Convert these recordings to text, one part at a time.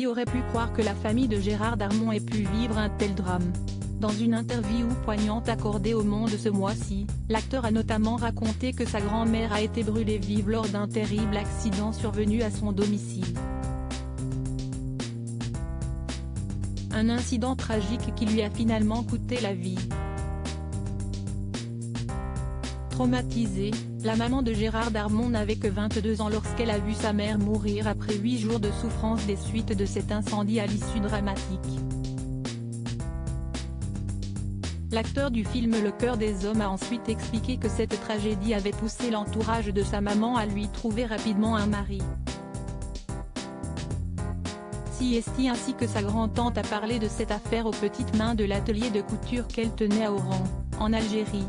Qui aurait pu croire que la famille de Gérard Darmon ait pu vivre un tel drame? Dans une interview poignante accordée au Monde ce mois-ci, l'acteur a notamment raconté que sa grand-mère a été brûlée vive lors d'un terrible accident survenu à son domicile. Un incident tragique qui lui a finalement coûté la vie. Traumatisée, la maman de Gérard Darmon n'avait que 22 ans lorsqu'elle a vu sa mère mourir après 8 jours de souffrance des suites de cet incendie à l'issue dramatique. L'acteur du film Le cœur des hommes a ensuite expliqué que cette tragédie avait poussé l'entourage de sa maman à lui trouver rapidement un mari. Siesti ainsi que sa grand-tante a parlé de cette affaire aux petites mains de l'atelier de couture qu'elle tenait à Oran, en Algérie.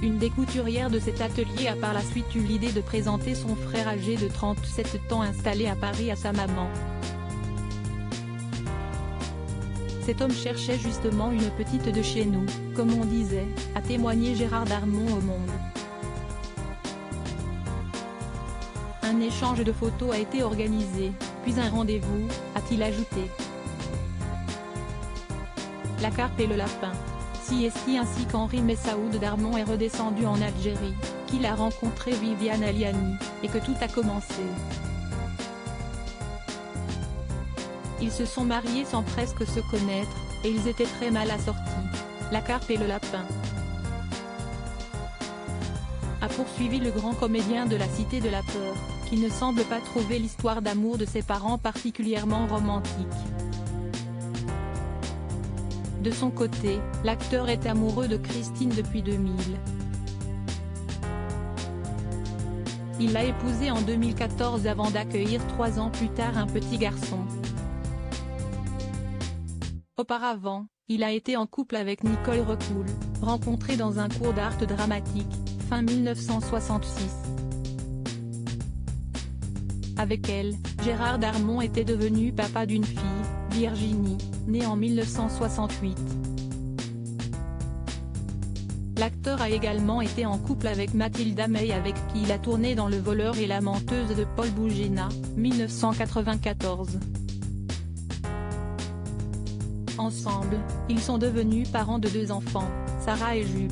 Une des couturières de cet atelier a par la suite eu l'idée de présenter son frère âgé de 37 ans installé à Paris à sa maman. Cet homme cherchait justement une petite de chez nous, comme on disait, a témoigné Gérard Darmon au Monde. Un échange de photos a été organisé, puis un rendez-vous, a-t-il ajouté. La carpe et le lapin. Siesti ainsi qu'Henri Messaoud Darmon est redescendu en Algérie, qu'il a rencontré Viviane Aliani, et que tout a commencé. Ils se sont mariés sans presque se connaître, et ils étaient très mal assortis. La carpe et le lapin. A poursuivi le grand comédien de la Cité de la Peur, qui ne semble pas trouver l'histoire d'amour de ses parents particulièrement romantique. De son côté, l'acteur est amoureux de Christine depuis 2000. Il l'a épousée en 2014 avant d'accueillir 3 ans plus tard un petit garçon. Auparavant, il a été en couple avec Nicole Recoul, rencontrée dans un cours d'art dramatique, fin 1966. Avec elle, Gérard Darmon était devenu papa d'une fille, Virginie, née en 1968. L'acteur a également été en couple avec Mathilda May avec qui il a tourné dans Le voleur et la menteuse de Paul Bougena, 1994. Ensemble, ils sont devenus parents de 2 enfants, Sarah et Jules.